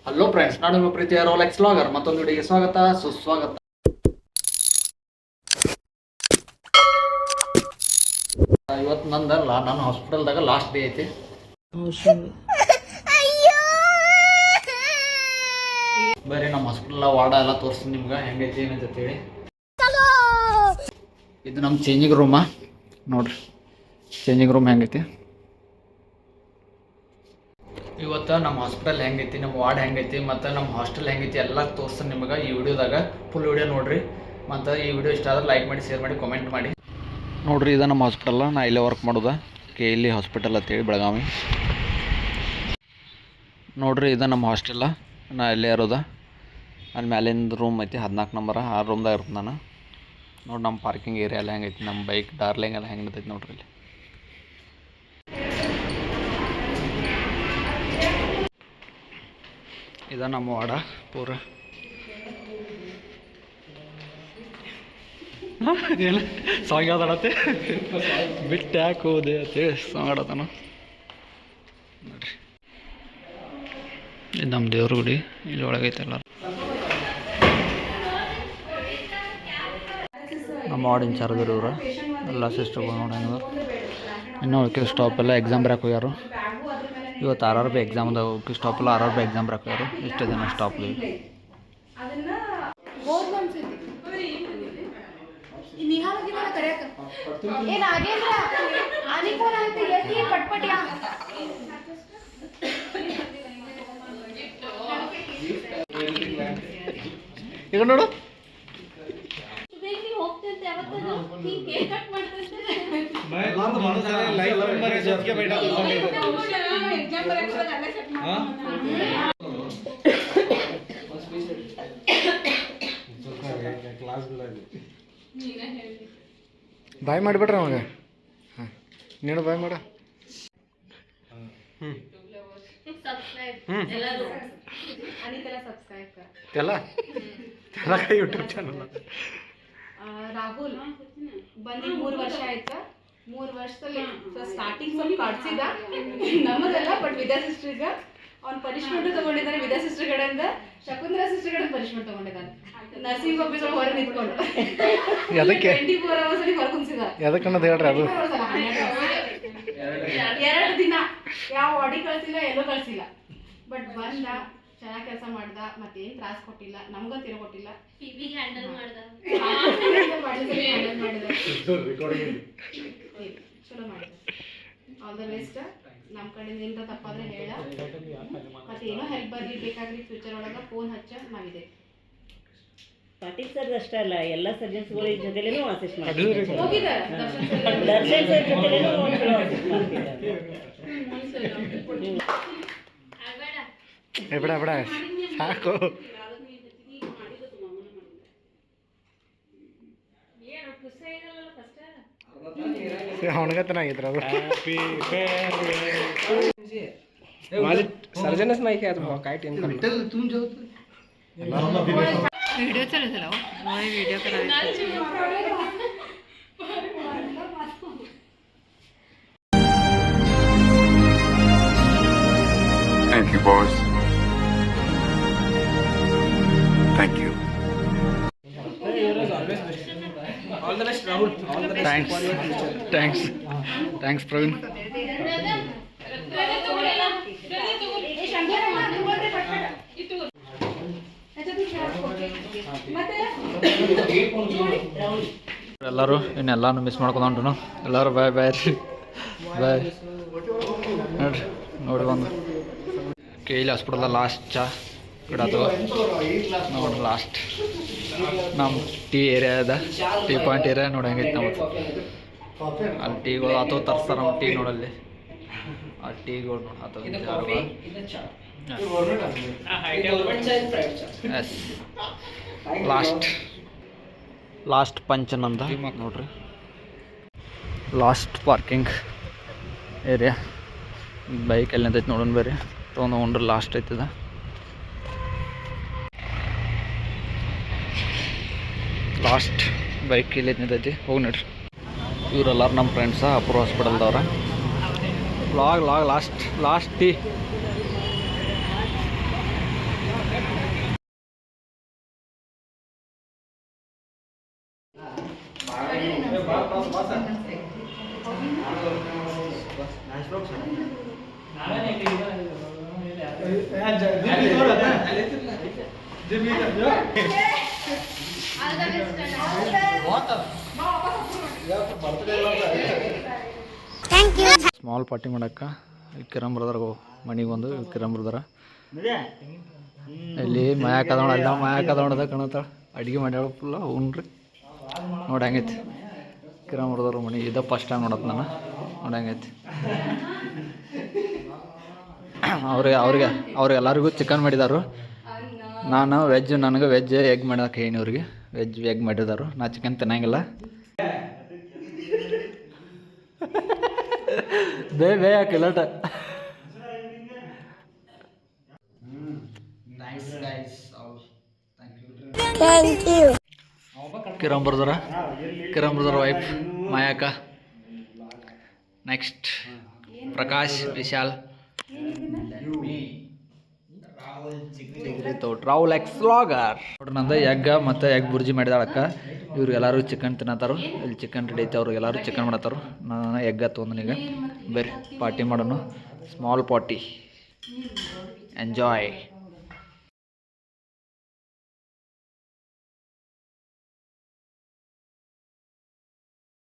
Hello friends, ನಾನು ನಿಮ್ಮ ಪ್ರೀತಿಯ ರೋಲೆಕ್ಸ್ ವ್ಲಾಗರ್ ಮತ್ತೊಂದು ವಿಡಿಯೋಗೆ ಸ್ವಾಗತ ಸುಸ್ವಾಗತ. ಇವತ್ತು ನಂದಲ್ಲ, ನಾನು ಹಾಸ್ಪಿಟಲ್ದಾಗ ಲಾಸ್ಟ್ ಡೇ ಐತಿ. ಬರೀ ನಮ್ಮ ಹಾಸ್ಪಿಟಲ್ ವಾರ್ಡ ಎಲ್ಲ ತೋರಿಸ್ತೀನಿ ನಿಮ್ಗೆ ಹೆಂಗೈತಿ ಏನಂತ ಹೇಳಿ. ಇದು ನಮ್ಮ ಚೇಂಜಿಂಗ್ ರೂಮಾ ನೋಡ್ರಿ, ಚೇಂಜಿಂಗ್ ರೂಮ್ ಹೆಂಗೈತಿ. ಇವತ್ತು ನಮ್ಮ ಹಾಸ್ಪಿಟಲ್ ಹೆಂಗೈತಿ, ನಮ್ಮ ವಾರ್ಡ್ ಹೆಂಗೈತಿ ಮತ್ತು ನಮ್ಮ ಹಾಸ್ಟೆಲ್ ಹೆಂಗೈತಿ ಎಲ್ಲ ತೋರಿಸ್ತೀನಿ ನಿಮಗೆ ಈ ವಿಡಿಯೋದಾಗ. ಫುಲ್ ವಿಡಿಯೋ ನೋಡಿರಿ. ಮತ್ತು ಈ ವಿಡಿಯೋ ಇಷ್ಟ ಆದ್ರೆ ಲೈಕ್ ಮಾಡಿ, ಶೇರ್ ಮಾಡಿ, ಕಾಮೆಂಟ್ ಮಾಡಿ. ನೋಡಿರಿ, ಇದು ನಮ್ಮ ಹಾಸ್ಪಿಟಲ್ಲ. ನಾ ಇಲ್ಲೇ ವರ್ಕ್ ಮಾಡೋದು, KLE ಹಾಸ್ಪಿಟಲ್ ಅಂತೇಳಿ ಬೆಳಗಾವಿ. ನೋಡಿರಿ, ಇದು ನಮ್ಮ ಹಾಸ್ಟೆಲ್ಲ. ನಾ ಇಲ್ಲೇ ಇರೋದು. ಅಲ್ಲಿ ಮ್ಯಾಲಿಂದ ರೂಮ್ ಐತಿ 14 ನಂಬರ್. ಆ ರೂಮ್ದಾಗ ಇರುತ್ತೆ ನಾನು. ನೋಡಿ ನಮ್ಮ ಪಾರ್ಕಿಂಗ್ ಏರಿಯಾ ಎಲ್ಲ ಹೆಂಗೈತಿ, ನಮ್ಮ ಬೈಕ್ ಡಾರ್ಲಿಂಗ್ ಎಲ್ಲ ಹೆಂಗೆ ನಿಂತೈತಿ ನೋಡ್ರಿ ಇಲ್ಲಿ. ಇದು ನಮ್ಮ ವಾಡ ಪೂರ. ಏನು ಸಾಂಗ್ ಯಾವ್ದಾಡತ್ತೆ ಬಿಟ್ಟು ಯಾಕೆ ಹೋದೆ ಅಂತೇಳಿ ಸಾಂಗ್ ಆಡತಾನು ನೋಡ್ರಿ. ಇದು ನಮ್ಮ ದೇವ್ರ ಗುಡಿ, ಇಲ್ಲಿ ಒಳಗೈತೆ ಎಲ್ಲ. ನಮ್ಮ ವಾರ್ಡ್ ಇನ್ಚಾರ್ಜ್ ಇವರು ಎಲ್ಲ ಸಿಸ್ಟರ್ಗಳು ನೋಡಂಗ. ಇನ್ನೂ ಉಳ್ಕಿದ ಸ್ಟಾಪ್ ಎಲ್ಲ ಎಕ್ಸಾಮ್ ಬರೋಕೆ ಹೋಗ್ಯಾರು. ಇವತ್ತು RRB ಎಕ್ಸಾಮ್ ಅದ. ಸ್ಟಾಪ್ ಎಲ್ಲ RRB ಎಕ್ಸಾಮ್ ಬರೋಕೆ ಹೋಗ್ಯಾರು. ಇಷ್ಟು ದಿನ ಸ್ಟಾಪ್ ಲೀವ್. ಈಗ ನೋಡು, ಬಾಯ್ ಮಾಡಿಬಿಡ್ರಿ ಅವಾಗ. ಹಾಂ, ನೀನು ಬಾಯ್ ಮಾಡ. ಯೂಟ್ಯೂಬ್ ಚಾನಲ್ ರಾಹುಲ್ ಬಂದು 3 ವರ್ಷ ಆಯ್ತಾ. 3 ವರ್ಷದಲ್ಲಿ ಸ್ಟಾರ್ಟಿಂಗ್ ಸ್ವಲ್ಪ ಕಾಡ್ಸಿದ ನಮ್ಮದಲ್ಲ, ಬಟ್ ವಿದ್ಯಾ ಸಿಸ್ಟ್ರಿಗ ಅವ್ನು ಪನಿಷ್ಮೆಂಟ್ ತಗೊಂಡಿದ್ದಾನೆ. ವಿದ್ಯಾ ಸಿಸ್ಟರ್ ಕಡೆಯಿಂದ ಶಕುಂತಲಾ ಸಿಸ್ಟರ್ ಕಡೆ ಪನಿಷ್ಮೆಂಟ್ ತಗೊಂಡಿದ್ದಾನೆ. ನರ್ಸಿಂಗ್ ಆಫೀಸ್ ಒಳಗೆ ಹೊರಗೆ ನಿಂತ್ಕೊಂಡು 24 hours ಅಲ್ಲಿ ಹೊರ ಕುಂಸಿದ. ಎದಕ್ಕನ್ನೋದು ಹೇಳ್ರಿ. ಅದು 2 ದಿನ ಯಾವ ವಾಡಿ ಕಳ್ಸಿಲ್ಲ, ಎಲ್ಲೂ ಕಳ್ಸಿಲ್ಲ. ಬಟ್ ಬಂದ, ಚೆನ್ನಾಗಿ ಕೆಲಸ ಮಾಡ್ದ, ಮತ್ತೇನು ತ್ರಾಸ ಕೊಟ್ಟಿಲ್ಲ, ನಮ್ಗಂತ ಇರೋ ಕೊಟ್ಟಿಲ್ಲ. ಹ್ಯಾಂಡಲ್ ಮಾಡ್ದ ಚಲೋ ಮಾಡಿದ. All the best. ನಮ್ಮ ಕಡೆಯಿಂದ ಏನಾರ ತಪ್ಪಾದ್ರೆ ಹೇಳ. ಮತ್ತೆ ಏನೋ ಹೆಲ್ಪ್ ಬರ್ಲಿ ಬೇಕಾಗ್ಲಿ ಫ್ಯೂಚರ್ ಒಳಗೆ ಫೋನ್ ಹಚ್ಚ, ನಾವಿದೆ. ಪಾಟೀಲ್ ಸರ್ ಅಷ್ಟೇ ಅಲ್ಲ, ಎಲ್ಲ ಸರ್ಜನ್ಸ್ಗಳ ಜೊತೆಲೇನೂ ಅಸಿಸ್ಟ್ ಮಾಡ್ತಾರೆ. ಹೋಗಿದ್ದಾರೆ ದರ್ಶನ್ ಸರ್ ಜೊತೆಲೇನೂ ಅಸಿಸ್ಟ್ ಮಾಡ್ತಿದ್ದಾರೆ. ಬಿಡ ಸಾಕು. ಅವನಿಗತ್ತನಾಗಿದ್ರ ಅದು. सर्जनच नाही काय काय टेन्शन व्हिडिओ चालू झाला. Video Thank you, boss. Thank you. all the best Rahul, all the best. Thanks Praveen. ಎಲ್ಲರೂ ಇನ್ನೆಲ್ಲಾನು ಮಿಸ್ ಮಾಡ್ಕೊಂಡು ಎಲ್ಲರೂ ಬಾಯ್ ಬಾಯ್ ನೋಡ್ರಿ ಬಂದು KLE ಹಾಸ್ಪಿಟಲ್ ಲಾಸ್ಟ್ ಚಾ ಬಿಡೋದು ನೋಡ್ರಿ. ಲಾಸ್ಟ್ ನಮ್ಮ ಟೀ ಏರಿಯಾದ ಟೀ ಪಾಯಿಂಟ್ ಏರಿಯಾ ನೋಡಿ ಹೆಂಗೈತೆ ನಾವು. ಅಲ್ಲಿ ಟೀಗಳು ಅಥವಾ ತರಿಸ್ತಾರೆ ನಾವು ಟೀ ನೋಡಲ್ಲಿ. ಆ ಟೀಗಳು ಅಥವಾ ಎಸ್ ಲಾಸ್ಟ್ ಪಂಚನಂದ ನೋಡ್ರಿ. Last parking area. ಬೈಕ್ ಎಲ್ಲಿ ನಿಂತೈತೆ ನೋಡೋಣ ಬೇರೆ ತೊಗೊಂಡ್ರೆ ಲಾಸ್ಟ್ ಐತದ. ಲಾಸ್ಟ್ ಬೈಕ್ ಇಲ್ಲಿ ನಿಂತೈತಿ, ಹೋಗಿ ನೋಡ್ರಿ. ಇವರೆಲ್ಲರೂ ನಮ್ಮ ಫ್ರೆಂಡ್ಸ ಅಪೂರ್ವ ಹಾಸ್ಪಿಟಲ್ದವ್ರ. ಲಾಸ್ಟ್ ಟೀ ಸ್ಮಾಲ್ ಪಾರ್ಟಿ ಮಾಡಕ್ಕೆ ಕಿರಣ್ ಬ್ರದರ್ ಮನೆಗೆ ಬಂದು ಕಿರಣ್ ಬ್ರದರ ಇಲ್ಲಿ ಮಾಯಾಕದವಣ ಎಲ್ಲ ಮಾಯಾಕದವಣದ ಕಾಣತ್ತಾಳ ಅಡುಗೆ ಮಾಡ್ಯಾಳ ಫುಲ್ಲ ಉಣ್ರಿ ನೋಡಿ ಹಂಗೈತಿ ಕಿರಣ್ ಬ್ರದರ್ ಮನೆ ಇದು ಫಸ್ಟ್ ಟೈಮ್ ನೋಡತ್ತೆ ನಾನು ನೋಡಿ ಹಂಗೈತಿ ಅವ್ರಿಗೆಲ್ಲರಿಗೂ ಚಿಕನ್ ಮಾಡಿದಾರು ನಾನು ವೆಜ್ ನನಗೆ ವೆಜ್ ಎಗ್ ಮಾಡೋಕೆ ಏನು ಇವ್ರಿಗೆ ವೆಜ್ ಎಗ್ ಮಾಡಿದಾರು ನಾ ಚಿಕನ್ ತಿನ್ನಂಗಿಲ್ಲ ಬೇ ಹಾಕಿಲ್ಲಟ ಕಿರಣ್ ಬ್ರದರ್ ವೈಫ್ ಮಾಯಾಕ next Prakash Vishal Rahul X vlogger ನೋಡ್ರಿ ನಂದು ಎಗ್ ಮತ್ತು ಎಗ್ ಬುರ್ಜಿ ಮಾಡಿದಾಳಕ್ಕ ಇವ್ರು ಎಲ್ಲರೂ ಚಿಕನ್ ತಿನ್ನತ್ತಾರು ಇಲ್ಲಿ ಚಿಕನ್ ರೆಡಿ ಐತೆ ಅವ್ರು ಎಲ್ಲರೂ ಚಿಕನ್ ಮಾಡತ್ತಾರು ನಾನು ಎಗ್ ತೊಗೊಂಡನೀಗ ಬೇರೆ ಪಾರ್ಟಿ ಮಾಡೋಣ ಸ್ಮಾಲ್ ಪಾರ್ಟಿ ಎಂಜಾಯ್